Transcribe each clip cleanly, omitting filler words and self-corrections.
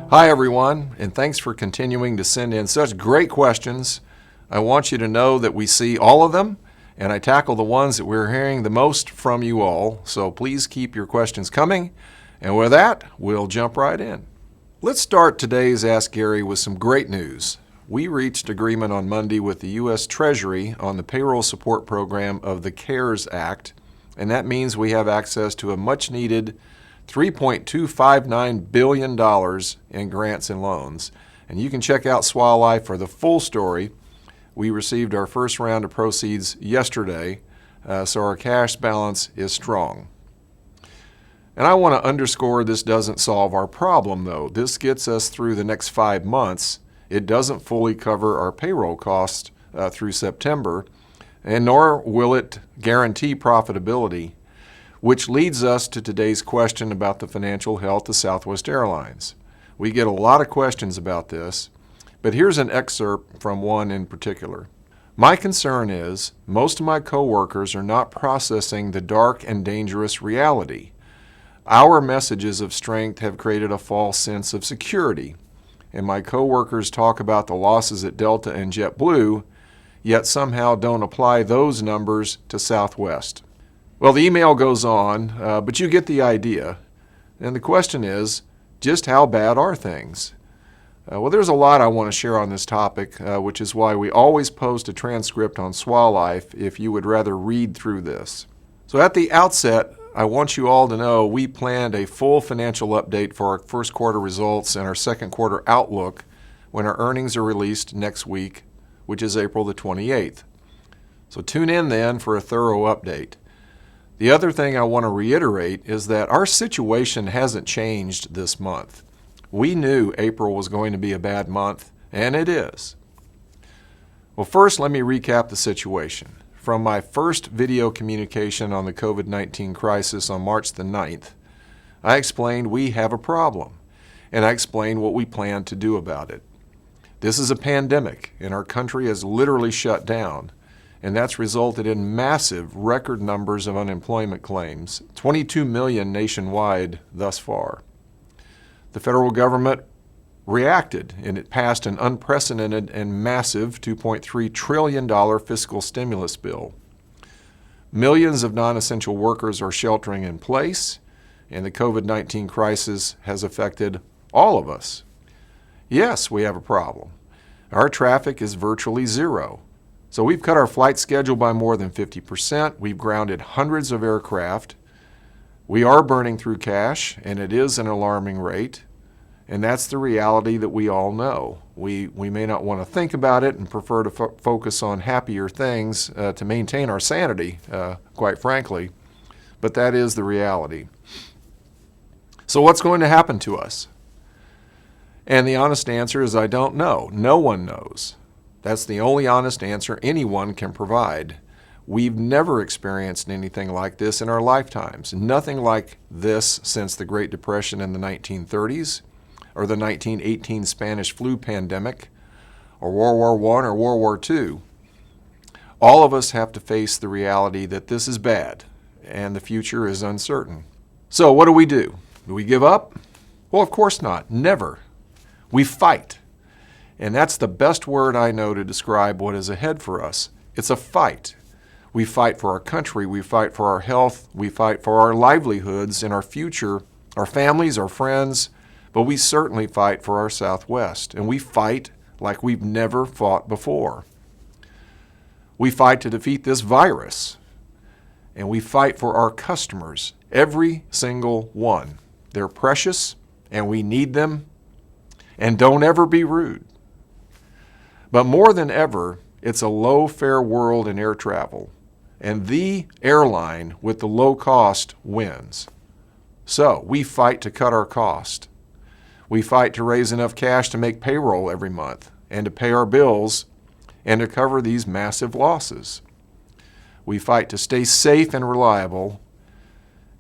Hi everyone, and thanks for continuing to send in such great questions. I want you to know that we see all of them, and I tackle the ones that we're hearing the most from you all, so please keep your questions coming. And with that, we'll jump right in. Let's start today's Ask Gary with some great news. We reached agreement on Monday with the U.S. Treasury on the payroll support program of the CARES Act, and that means we have access to a much-needed $3.259 billion in grants and loans. And you can check out SWA Life for the full story. We received our first round of proceeds yesterday, so our cash balance is strong. And I want to underscore this doesn't solve our problem, though. This gets us through the next 5 months. It doesn't fully cover our payroll costs through September, and nor will it guarantee profitability, which leads us to today's question about the financial health of Southwest Airlines. We get a lot of questions about this, but here's an excerpt from one in particular. My concern is most of my coworkers are not processing the dark and dangerous reality. Our messages of strength have created a false sense of security, and my coworkers talk about the losses at Delta and JetBlue, yet somehow don't apply those numbers to Southwest. Well, the email goes on, but you get the idea. And the question is, just how bad are things? Well, there's a lot I want to share on this topic, which is why we always post a transcript on SWA Life if you would rather read through this. So at the outset, I want you all to know we planned a full financial update for our first quarter results and our second quarter outlook when our earnings are released next week, which is April the 28th. So tune in then for a thorough update. The other thing I want to reiterate is that our situation hasn't changed this month. We knew April was going to be a bad month, and it is. Well, first, let me recap the situation. From my first video communication on the COVID-19 crisis on March the 9th, I explained we have a problem, and I explained what we plan to do about it. This is a pandemic, and our country has literally shut down. And that's resulted in massive record numbers of unemployment claims, 22 million nationwide thus far. The federal government reacted, and it passed an unprecedented and massive $2.3 trillion fiscal stimulus bill. Millions of non-essential workers are sheltering in place, and the COVID-19 crisis has affected all of us. Yes, we have a problem. Our traffic is virtually zero. So we've cut our flight schedule by more than 50%. We've grounded hundreds of aircraft. We are burning through cash, and it is an alarming rate. And that's the reality that we all know. We may not want to think about it and prefer to focus on happier things to maintain our sanity, quite frankly. But that is the reality. So what's going to happen to us? And the honest answer is I don't know. No one knows. That's the only honest answer anyone can provide. We've never experienced anything like this in our lifetimes. Nothing like this since the Great Depression in the 1930s, or the 1918 Spanish flu pandemic, or World War I or World War II. All of us have to face the reality that this is bad, and the future is uncertain. So what do? Do we give up? Well, of course not. Never. We fight. And that's the best word I know to describe what is ahead for us. It's a fight. We fight for our country, we fight for our health, we fight for our livelihoods and our future, our families, our friends, but we certainly fight for our Southwest. And we fight like we've never fought before. We fight to defeat this virus. And we fight for our customers, every single one. They're precious, and we need them. And don't ever be rude. But more than ever, it's a low-fare world in air travel, and the airline with the low cost wins. So we fight to cut our cost. We fight to raise enough cash to make payroll every month and to pay our bills and to cover these massive losses. We fight to stay safe and reliable,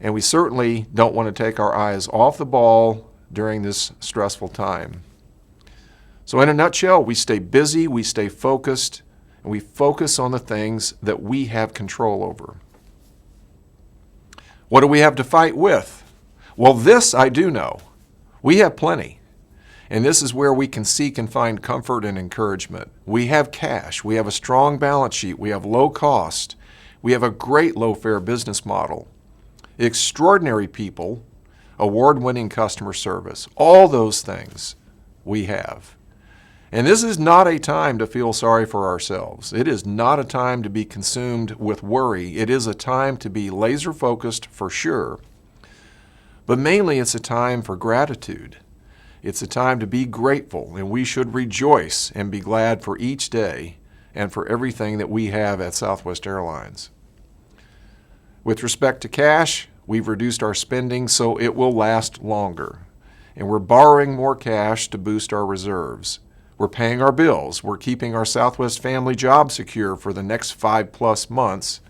and we certainly don't want to take our eyes off the ball during this stressful time. So in a nutshell, we stay busy, we stay focused, and we focus on the things that we have control over. What do we have to fight with? Well, this I do know. We have plenty. And this is where we can seek and find comfort and encouragement. We have cash. We have a strong balance sheet. We have low cost. We have a great low-fare business model. Extraordinary people, award-winning customer service. All those things we have. And this is not a time to feel sorry for ourselves. It is not a time to be consumed with worry. It is a time to be laser-focused for sure. But mainly it's a time for gratitude. It's a time to be grateful, and we should rejoice and be glad for each day and for everything that we have at Southwest Airlines. With respect to cash, we've reduced our spending so it will last longer. And we're borrowing more cash to boost our reserves. We're paying our bills. We're keeping our Southwest family job secure for the next 5+ months.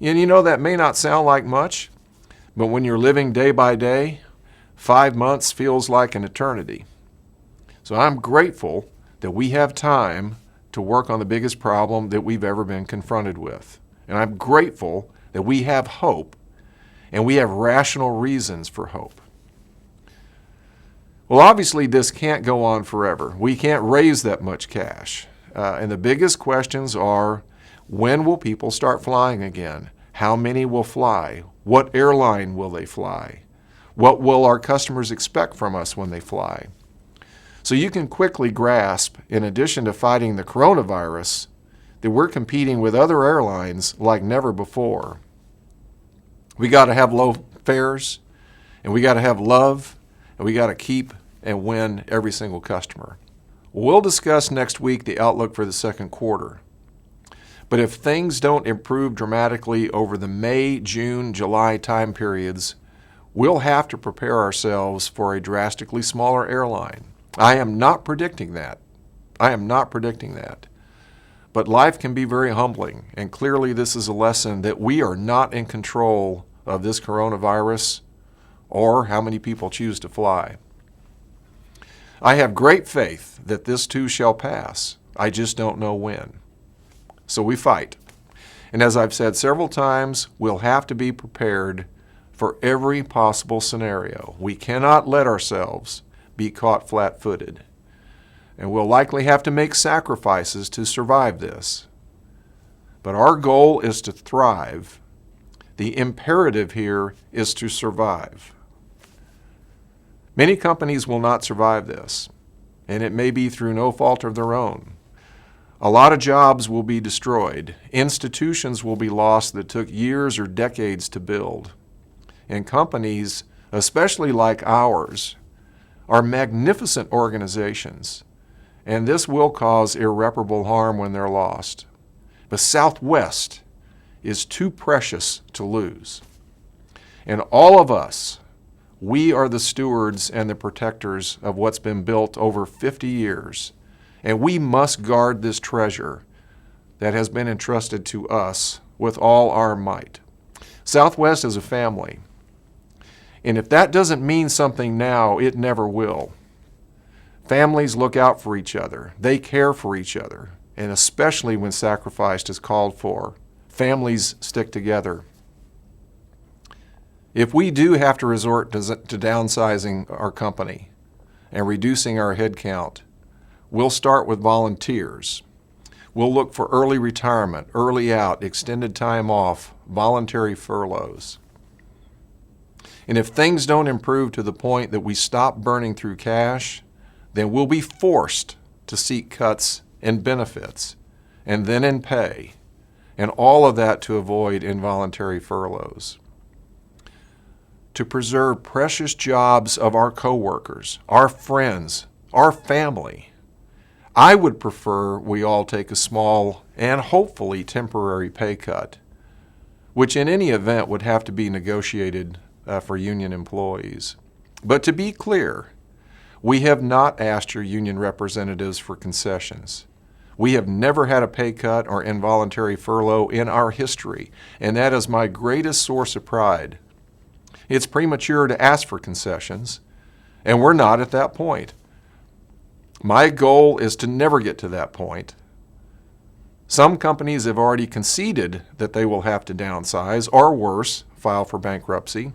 And you know, that may not sound like much, but when you're living day by day, 5 months feels like an eternity. So I'm grateful that we have time to work on the biggest problem that we've ever been confronted with. And I'm grateful that we have hope, and we have rational reasons for hope. Well, obviously, this can't go on forever. We can't raise that much cash. And the biggest questions are, when will people start flying again? How many will fly? What airline will they fly? What will our customers expect from us when they fly? So you can quickly grasp, in addition to fighting the coronavirus, that we're competing with other airlines like never before. We got to have low fares, and we got to have love, and we got to keep and win every single customer. We'll discuss next week the outlook for the second quarter. But if things don't improve dramatically over the May, June, July time periods, we'll have to prepare ourselves for a drastically smaller airline. I am not predicting that. But life can be very humbling, and clearly this is a lesson that we are not in control of this coronavirus or how many people choose to fly. I have great faith that this too shall pass. I just don't know when. So we fight. And as I've said several times, we'll have to be prepared for every possible scenario. We cannot let ourselves be caught flat-footed. And we'll likely have to make sacrifices to survive this. But our goal is to thrive. The imperative here is to survive. Many companies will not survive this, and it may be through no fault of their own. A lot of jobs will be destroyed. Institutions will be lost that took years or decades to build. And companies, especially like ours, are magnificent organizations, and this will cause irreparable harm when they're lost. But Southwest is too precious to lose. And all of us, we are the stewards and the protectors of what's been built over 50 years, and we must guard this treasure that has been entrusted to us with all our might. Southwest is a family. And if that doesn't mean something now, it never will. Families look out for each other. They care for each other. And especially when sacrifice is called for, families stick together. If we do have to resort to downsizing our company and reducing our headcount, we'll start with volunteers. We'll look for early retirement, early out, extended time off, voluntary furloughs. And if things don't improve to the point that we stop burning through cash, then we'll be forced to seek cuts in benefits and then in pay, and all of that to avoid involuntary furloughs. To preserve precious jobs of our coworkers, our friends, our family, I would prefer we all take a small and hopefully temporary pay cut, which in any event would have to be negotiated for union employees. But to be clear, we have not asked your union representatives for concessions. We have never had a pay cut or involuntary furlough in our history, and that is my greatest source of pride. It's premature to ask for concessions, and we're not at that point. My goal is to never get to that point. Some companies have already conceded that they will have to downsize, or worse, file for bankruptcy.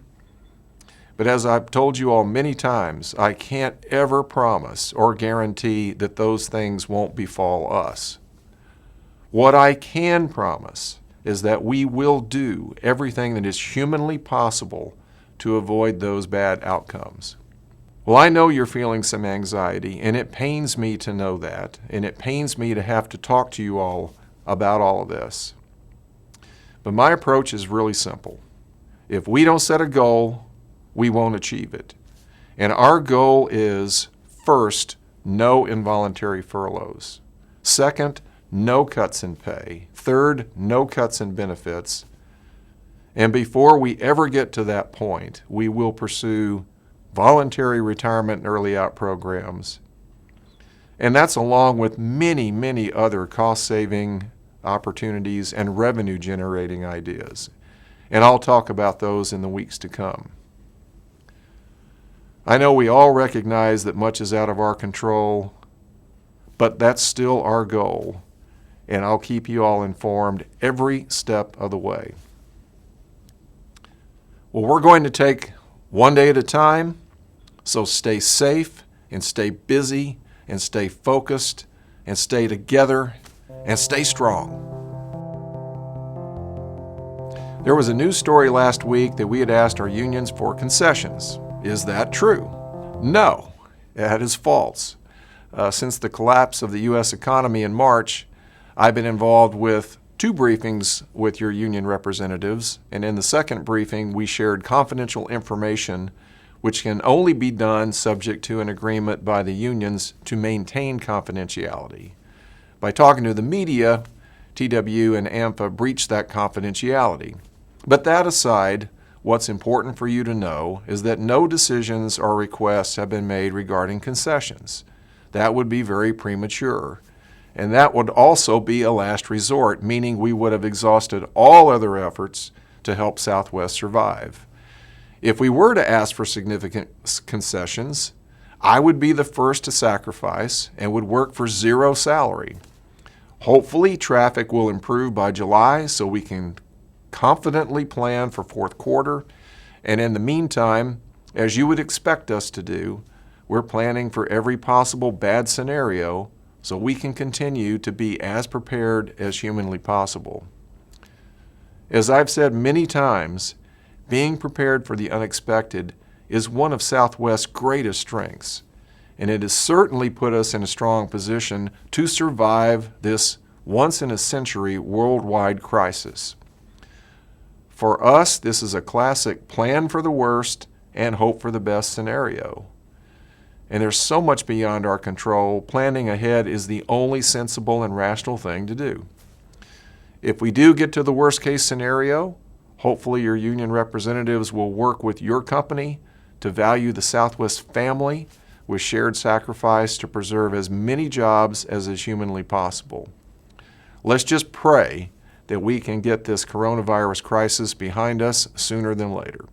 But as I've told you all many times, I can't ever promise or guarantee that those things won't befall us. What I can promise is that we will do everything that is humanly possible to avoid those bad outcomes. Well, I know you're feeling some anxiety, and it pains me to know that, and it pains me to have to talk to you all about all of this. But my approach is really simple. If we don't set a goal, we won't achieve it. And our goal is, first, no involuntary furloughs. Second, no cuts in pay. Third, no cuts in benefits. And before we ever get to that point, we will pursue voluntary retirement and early out programs. And that's along with many, many other cost-saving opportunities and revenue-generating ideas. And I'll talk about those in the weeks to come. I know we all recognize that much is out of our control, but that's still our goal, and I'll keep you all informed every step of the way. Well, we're going to take one day at a time, so stay safe and stay busy and stay focused and stay together and stay strong. There was a news story last week that we had asked our unions for concessions. Is that true? No, that is false. Since the collapse of the U.S. economy in March, I've been involved with 2 briefings with your union representatives, and in the second briefing, we shared confidential information which can only be done subject to an agreement by the unions to maintain confidentiality. By talking to the media, TW and AMFA breached that confidentiality. But that aside, what's important for you to know is that no decisions or requests have been made regarding concessions. That would be very premature. And that would also be a last resort, meaning we would have exhausted all other efforts to help Southwest survive. If we were to ask for significant concessions, I would be the first to sacrifice and would work for 0 salary. Hopefully, traffic will improve by July so we can confidently plan for fourth quarter. And in the meantime, as you would expect us to do, we're planning for every possible bad scenario so we can continue to be as prepared as humanly possible. As I've said many times, being prepared for the unexpected is one of Southwest's greatest strengths, and it has certainly put us in a strong position to survive this once-in-a-century worldwide crisis. For us, this is a classic plan for the worst and hope for the best scenario. And there's so much beyond our control, planning ahead is the only sensible and rational thing to do. If we do get to the worst-case scenario, hopefully your union representatives will work with your company to value the Southwest family with shared sacrifice to preserve as many jobs as is humanly possible. Let's just pray that we can get this coronavirus crisis behind us sooner than later.